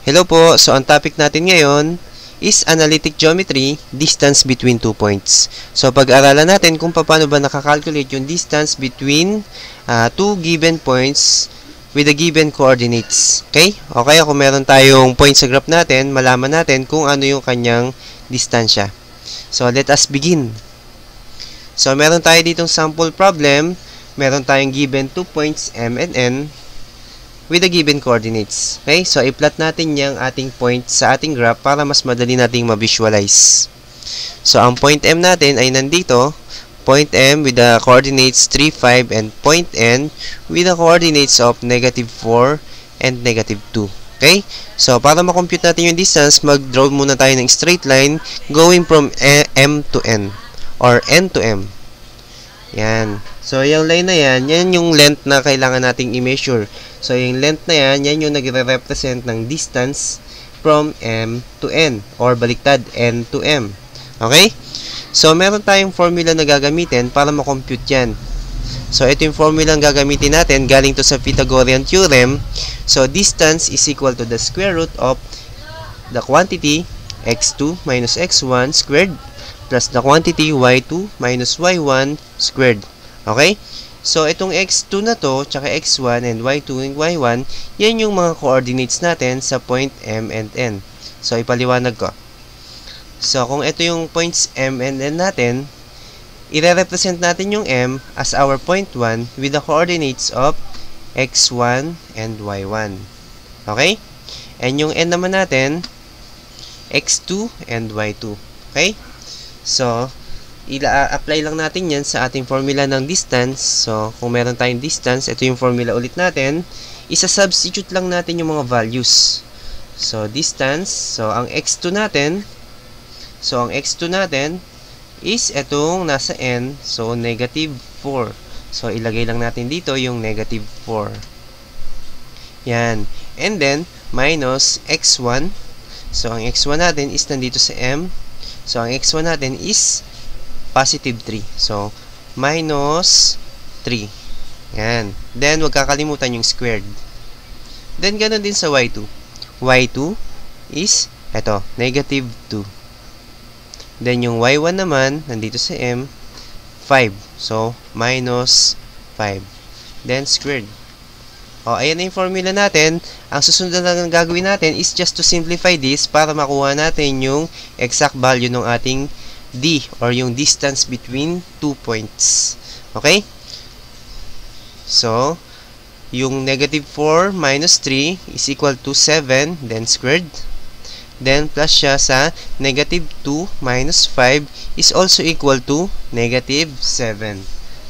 Hello po! So, ang topic natin ngayon is analytic geometry, distance between two points. So, pag-aralan natin kung paano ba nakakalculate yung distance between two given points with the given coordinates. Okay? O kaya kung meron tayong point sa graph natin, malaman natin kung ano yung kanyang distansya. So, let us begin. So, meron tayo ditong sample problem. Meron tayong given 2 points M and N with the given coordinates. Okay? So, i-plot natin yung ating point sa ating graph para mas madali nating ma-visualize. So, ang point M natin ay nandito. Point M with the coordinates 3, 5, and point N with the coordinates of -4 and -2. Okay? So, para ma-compute natin yung distance, mag-draw muna tayo ng straight line going from M to N or N to M. Yan. So, yung line na yan yung length na kailangan nating i-measure. So, yung length na yan yung nagre-represent ng distance from M to N or baliktad, N to M. Okay? So, meron tayong formula na gagamitin para ma-compute yan. So, ito yung formula na gagamitin natin galing to sa Pythagorean theorem. So, distance is equal to the square root of the quantity x2 minus x1 squared plus the quantity y2 minus y1 squared. Okay? So, itong x2 na to, tsaka x1 and y2 and y1, yan yung mga coordinates natin sa point M and N. So, ipaliwanag ko. So, kung ito yung points M and N natin, i-represent natin yung M as our point 1 with the coordinates of x1 and y1. Okay? And yung N naman natin, x2 and y2. Okay? So, apply lang natin yan sa ating formula ng distance. So, kung meron tayong distance, ito yung formula ulit natin. Isa-substitute lang natin yung mga values. So, distance. So, ang x2 natin, is itong nasa N. So, -4. So, ilagay lang natin dito yung -4. Yan. And then, minus x1. So, ang x1 natin is nandito sa M. So, ang x1 natin is positive 3. So, minus 3. Yan. Then, huwag kakalimutan yung squared. Then, ganun din sa y2. y2 is, eto, -2. Then, yung y1 naman, nandito sa M, 5. So, minus 5. Then, squared. O, ayan na yung formula natin. Ang susunod na lang gagawin natin is just to simplify this para makuha natin yung exact value ng ating D or yung distance between 2 points. Okay? So, yung -4 minus 3 is equal to 7, then squared. Then, plus siya sa -2 minus 5 is also equal to -7.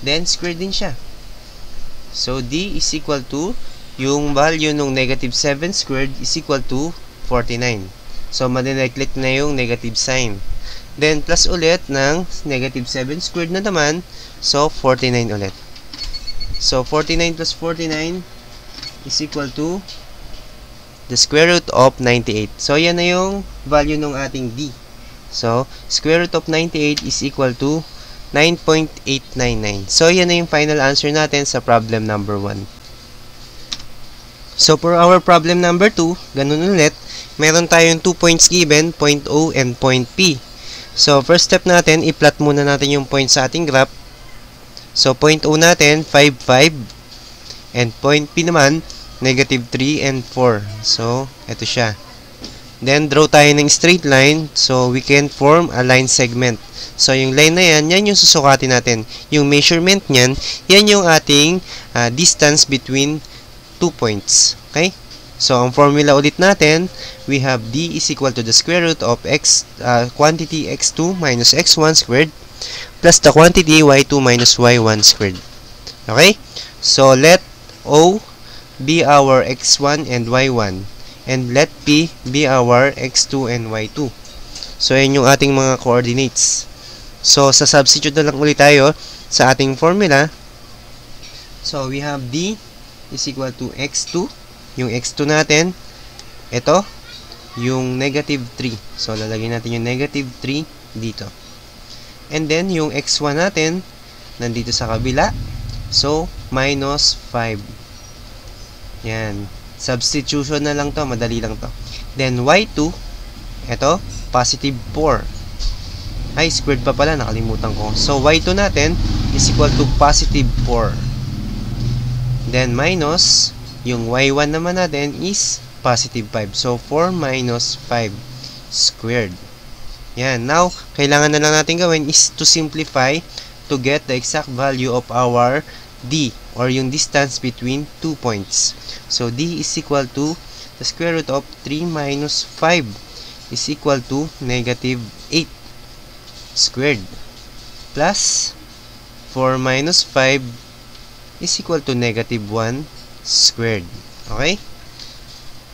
Then, squared din siya. So, D is equal to, yung value ng -7 squared is equal to 49. So, madineglect na yung negative sign. Then, plus ulit ng -7 squared na naman. So, 49 ulit. So, 49 plus 49 is equal to the square root of 98. So, yan na yung value ng ating D. So, square root of 98 is equal to 9.899. So, yan na yung final answer natin sa problem number 1. So, for our problem number 2, ganun ulit, meron tayong 2 points given, point O and point P. So, first step natin, i-plot muna natin yung point sa ating graph. So, point O natin, 5, 5. And point P naman, -3 and 4. So, ito siya. Then, draw tayo ng straight line. So, we can form a line segment. So, yung line na yan yung susukatin natin. Yung measurement niyan, yan yung ating distance between 2 points. Okay? So, ang formula ulit natin, we have D is equal to the square root of quantity x2 minus x1 squared plus the quantity y2 minus y1 squared. Okay? So, let O be our x1 and y1 and let P be our x2 and y2. So, yan yung ating mga coordinates. So, sa substitute na lang ulit tayo sa ating formula. So, we have D is equal to x2. Yung x2 natin, ito, yung -3. So, lalagay natin yung -3 dito. And then, yung x1 natin, nandito sa kabila. So, -5. Yan. Substitution na lang to. Madali lang to. Then y2, ito, positive 4. Ay, squared pa pala, nakalimutan ko. So, y2 natin is equal to positive 4. Then, minus, yung y1 naman natin is positive 5. So, 4 minus 5 squared. Yan. Now, kailangan na lang natin gawin is to simplify to get the exact value of our D, or yung distance between 2 points. So, D is equal to the square root of 3 minus 5 is equal to negative 8 squared plus 4 minus 5 is equal to negative 1 squared. Okay?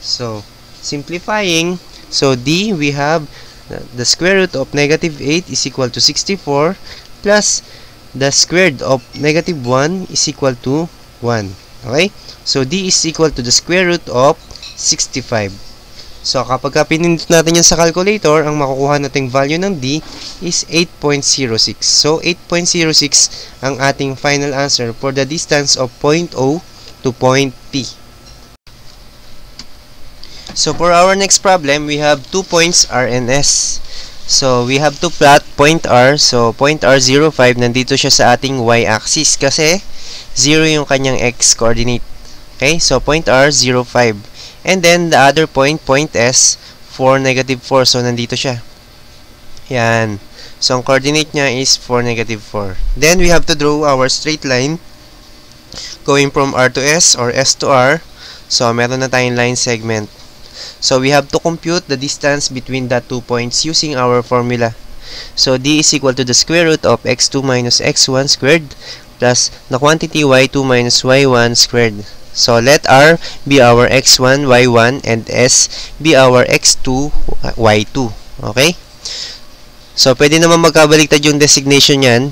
So, simplifying, so D, we have the square root of negative 8 is equal to 64 plus the square root of negative 1 is equal to 1. Okay? So, D is equal to the square root of 65. So, kapag pinindot natin yan sa calculator, ang makukuha nating value ng D is 8.06. So, 8.06 ang ating final answer for the distance of point O to point P. So, for our next problem, we have 2 points R and S. So, we have to plot point R. So, point R05, nandito siya sa ating y-axis kasi 0 yung kanyang x-coordinate. Okay? So, point R05. And then, the other point, point S, 4, negative 4. So, nandito siya. Yan. So, ang coordinate niya is 4, negative 4. Then, we have to draw our straight line going from R to S or S to R. So, meron na tayong line segment. So, we have to compute the distance between the 2 points using our formula. So, D is equal to the square root of x2 minus x1 squared plus the quantity y2 minus y1 squared. So, let R be our x1, y1, and S be our x2, y2. Okay? So, pwede naman magkabaliktad yung designation yan.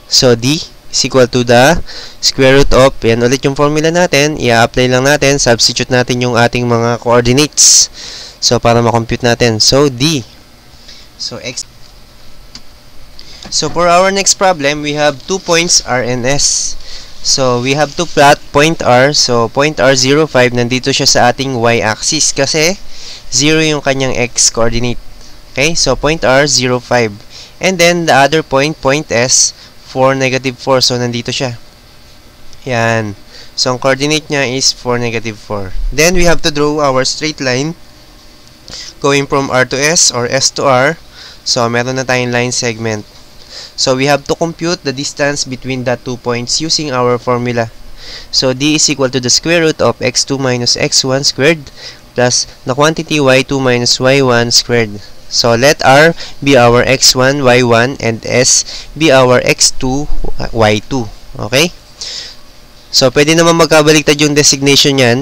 So, D is equal to the square root of, yan ulit yung formula natin, i-apply lang natin, substitute natin yung ating mga coordinates. So, para makompute natin. So, D. So, X. So, for our next problem, we have 2 points R and S. So, we have to plot point R. So, point R05, nandito siya sa ating y-axis kasi 0 yung kanyang x-coordinate. Okay? So, point R05. And then, the other point, point S, 4, negative 4. So, nandito siya. Yan. So, ang coordinate niya is 4, negative 4. Then, we have to draw our straight line going from R to S or S to R. So, meron na tayong line segment. So, we have to compute the distance between the 2 points using our formula. So, D is equal to the square root of x2 minus x1 squared plus the quantity y2 minus y1 squared. So, let R be our x1, y1, and S be our x2, y2. Okay? So, pwede naman magkabaliktad yung designation yan.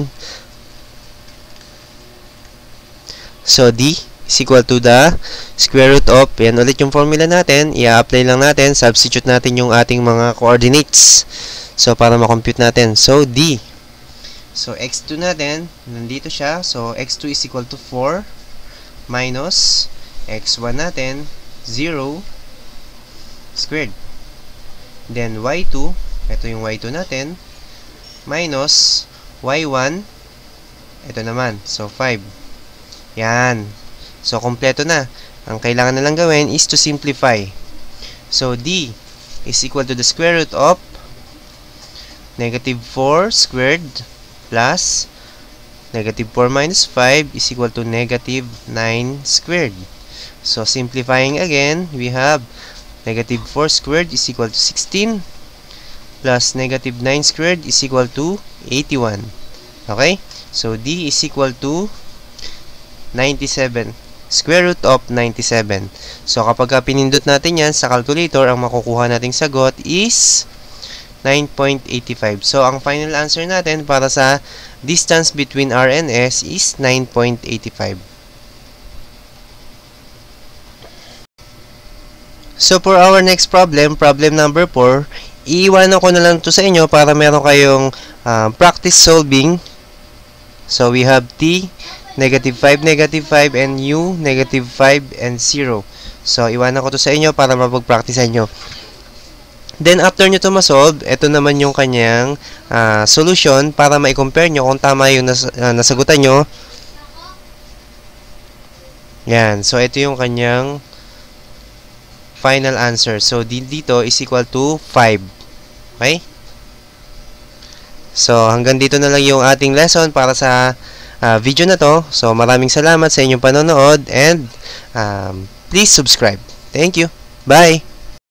So, D is equal to the square root of, yan ulit yung formula natin, i-apply lang natin, substitute natin yung ating mga coordinates. So, para makompute natin. So, D. So, x2 natin, nandito siya. So, x2 is equal to 4 minus x1 natin, 0 squared. Then, y2, ito yung y2 natin, minus y1, ito naman. So, 5. Yan. So, kompleto na. Ang kailangan na lang gawin is to simplify. So, D is equal to the square root of negative 4 squared plus negative 4 minus 5 is equal to negative 9 squared. So, simplifying again, we have negative 4 squared is equal to 16 plus negative 9 squared is equal to 81. Okay? So, D is equal to 97. Square root of 97. So, kapag pinindot natin yan sa calculator, ang makukuha nating sagot is 9.85. So, ang final answer natin para sa distance between R and S is 9.85. So, for our next problem, problem number 4, iiwanan ko na lang to sa inyo para meron kayong practice solving. So, we have T, negative 5, and U, negative 5, and 0. So, iwanan ko to sa inyo para mapag-practicean nyo. Then, after nyo to masolve, ito naman yung kanyang solution para ma-compare nyo kung tama yung nasagutan nyo. Yan. So, ito yung kanyang final answer. So, dito is equal to 5. Okay? So, hanggang dito na lang yung ating lesson para sa video na to. So, maraming salamat sa inyong panonood and please subscribe. Thank you. Bye!